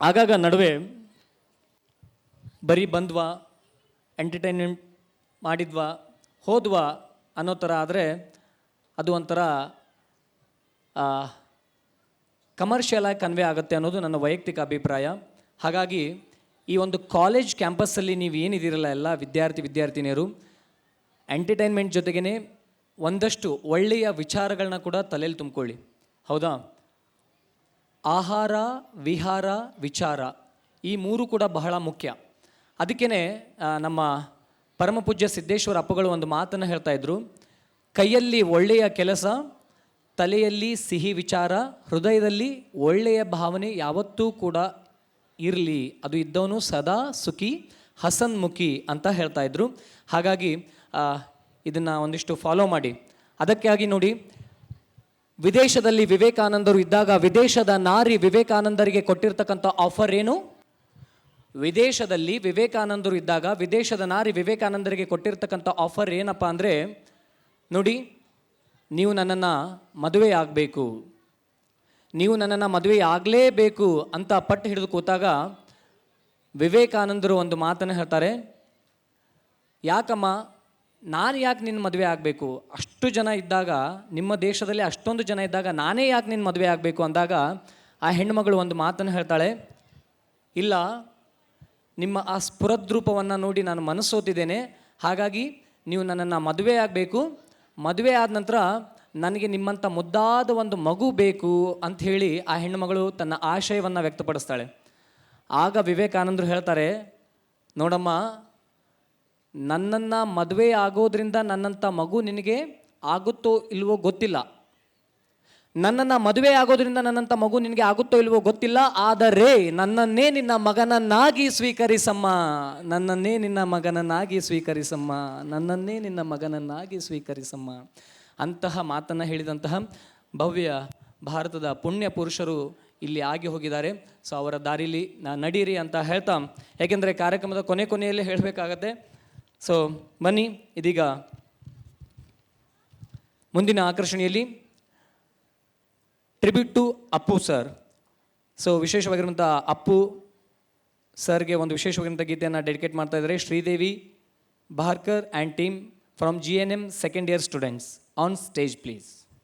ಆಗಾಗ ನಡುವೆ ಬರೀ ಬಂದ್ವಾ, ಎಂಟರ್ಟೈನ್ಮೆಂಟ್ ಮಾಡಿದ್ವಾ, ಹೋದ್ವಾ ಅನ್ನೋ ಥರ ಆದರೆ ಅದು ಒಂಥರ ಕಮರ್ಷಿಯಲ್ ಆಗಿ ಕನ್ವೆ ಆಗುತ್ತೆ ಅನ್ನೋದು ನನ್ನ ವೈಯಕ್ತಿಕ ಅಭಿಪ್ರಾಯ. ಹಾಗಾಗಿ ಈ ಒಂದು ಕಾಲೇಜ್ ಕ್ಯಾಂಪಸ್ಸಲ್ಲಿ ನೀವು ಏನಿದ್ದೀರಲ್ಲ ಎಲ್ಲ ವಿದ್ಯಾರ್ಥಿನಿಯರು, ಎಂಟರ್ಟೈನ್ಮೆಂಟ್ ಜೊತೆಗೇ ಒಂದಷ್ಟು ಒಳ್ಳೆಯ ವಿಚಾರಗಳನ್ನ ಕೂಡ ತಲೆಯಲ್ಲಿ ತುಂಬಿಕೊಳ್ಳಿ. ಹೌದಾ? ಆಹಾರ, ವಿಹಾರ, ವಿಚಾರ ಈ ಮೂರು ಕೂಡ ಬಹಳ ಮುಖ್ಯ. ಅದಕ್ಕೇ ನಮ್ಮ ಪರಮಪೂಜ್ಯ ಸಿದ್ದೇಶ್ವರ ಅಪ್ಪಗಳು ಒಂದು ಮಾತನ್ನು ಹೇಳ್ತಾಯಿದ್ರು, ಕೈಯಲ್ಲಿ ಒಳ್ಳೆಯ ಕೆಲಸ, ತಲೆಯಲ್ಲಿ ಸಿಹಿ ವಿಚಾರ, ಹೃದಯದಲ್ಲಿ ಒಳ್ಳೆಯ ಭಾವನೆ ಯಾವತ್ತೂ ಕೂಡ ಇರಲಿ, ಅದು ಇದ್ದವನು ಸದಾ ಸುಖಿ ಹಸನ್ಮುಖಿ ಅಂತ ಹೇಳ್ತಾಯಿದ್ರು. ಹಾಗಾಗಿ ಇದನ್ನು ಒಂದಿಷ್ಟು ಫಾಲೋ ಮಾಡಿ. ಅದಕ್ಕಾಗಿ ನೋಡಿ, ವಿದೇಶದಲ್ಲಿ ವಿವೇಕಾನಂದರು ಇದ್ದಾಗ ವಿದೇಶದ ನಾರಿ ವಿವೇಕಾನಂದರಿಗೆ ಕೊಟ್ಟಿರ್ತಕ್ಕಂಥ ಆಫರ್ ಏನು? ವಿದೇಶದಲ್ಲಿ ವಿವೇಕಾನಂದರು ಇದ್ದಾಗ ವಿದೇಶದ ನಾರಿ ವಿವೇಕಾನಂದರಿಗೆ ಕೊಟ್ಟಿರ್ತಕ್ಕಂಥ ಆಫರ್ ಏನಪ್ಪ ಅಂದರೆ, ನೋಡಿ, ನೀವು ನನ್ನನ್ನು ಮದುವೆ ಆಗಬೇಕು, ನೀವು ನನ್ನನ್ನು ಮದುವೆ ಆಗಲೇಬೇಕು ಅಂತ ಪಟ್ಟು ಹಿಡಿದು ಕೂತಾಗ ವಿವೇಕಾನಂದರು ಒಂದು ಮಾತನ್ನು ಹೇಳ್ತಾರೆ, ಯಾಕಮ್ಮ, ನಾನು ಯಾಕೆ ನಿನ್ನ ಮದುವೆ ಆಗಬೇಕು? ಅಷ್ಟು ಜನ ಇದ್ದಾಗ, ನಿಮ್ಮ ದೇಶದಲ್ಲಿ ಅಷ್ಟೊಂದು ಜನ ಇದ್ದಾಗ ನಾನೇ ಯಾಕೆ ನಿನ್ನ ಮದುವೆ ಆಗಬೇಕು ಅಂದಾಗ ಆ ಹೆಣ್ಣುಮಗಳು ಒಂದು ಮಾತನ್ನು ಹೇಳ್ತಾಳೆ, ಇಲ್ಲ, ನಿಮ್ಮ ಆ ಸ್ಫುರದ್ರೂಪವನ್ನು ನೋಡಿ ನಾನು ಮನಸ್ಸೋತಿದ್ದೇನೆ, ಹಾಗಾಗಿ ನೀವು ನನ್ನನ್ನು ಮದುವೆ ಆಗಬೇಕು, ಮದುವೆ ಆದ ನಂತರ ನನಗೆ ನಿಮ್ಮಂಥ ಮುದ್ದಾದ ಒಂದು ಮಗು ಬೇಕು ಅಂಥೇಳಿ ಆ ಹೆಣ್ಣುಮಗಳು ತನ್ನ ಆಶಯವನ್ನು ವ್ಯಕ್ತಪಡಿಸ್ತಾಳೆ. ಆಗ ವಿವೇಕಾನಂದರು ಹೇಳ್ತಾರೆ, ನೋಡಮ್ಮ, ನನ್ನನ್ನು ಮದುವೆ ಆಗೋದ್ರಿಂದ ನನ್ನಂಥ ಮಗು ನಿನಗೆ ಆಗುತ್ತೋ ಇಲ್ವೋ ಗೊತ್ತಿಲ್ಲ, ನನ್ನನ್ನು ಮದುವೆ ಆಗೋದ್ರಿಂದ ನನ್ನಂಥ ಮಗು ನಿನಗೆ ಆಗುತ್ತೋ ಇಲ್ವೋ ಗೊತ್ತಿಲ್ಲ, ಆದರೆ ನನ್ನನ್ನೇ ನಿನ್ನ ಮಗನನ್ನಾಗಿ ಸ್ವೀಕರಿಸಮ್ಮ, ನನ್ನನ್ನೇ ನಿನ್ನ ಮಗನನ್ನಾಗಿ ಸ್ವೀಕರಿಸಮ್ಮ, ನನ್ನನ್ನೇ ನಿನ್ನ ಮಗನನ್ನಾಗಿ ಸ್ವೀಕರಿಸಮ್ಮ ಅಂತಹ ಮಾತನ್ನು ಹೇಳಿದಂತಹ ಭವ್ಯ ಭಾರತದ ಪುಣ್ಯ ಪುರುಷರು ಇಲ್ಲಿ ಆಗಿ ಹೋಗಿದ್ದಾರೆ. ಸೊ ಅವರ ದಾರಿಲಿ ನಡೀರಿ ಅಂತ ಹೇಳ್ತಾ, ಯಾಕೆಂದರೆ ಕಾರ್ಯಕ್ರಮದ ಕೊನೆಯಲ್ಲಿ ಹೇಳಬೇಕಾಗತ್ತೆ. ಸೊ ಬನ್ನಿ, ಇದೀಗ ಮುಂದಿನ ಆಕರ್ಷಣೆಯಲ್ಲಿ tribute to Appu sir. So ವಿಶೇಷವಾಗಿರುವಂಥ ಅಪ್ಪು ಸರ್ಗೆ ಒಂದು ವಿಶೇಷವಾಗಿರುವಂಥ ಗೀತೆಯನ್ನು ಡೆಡಿಕೇಟ್ ಮಾಡ್ತಾ ಇದ್ದಾರೆ Sridevi Bharkar and team from GNM second year students. On stage please.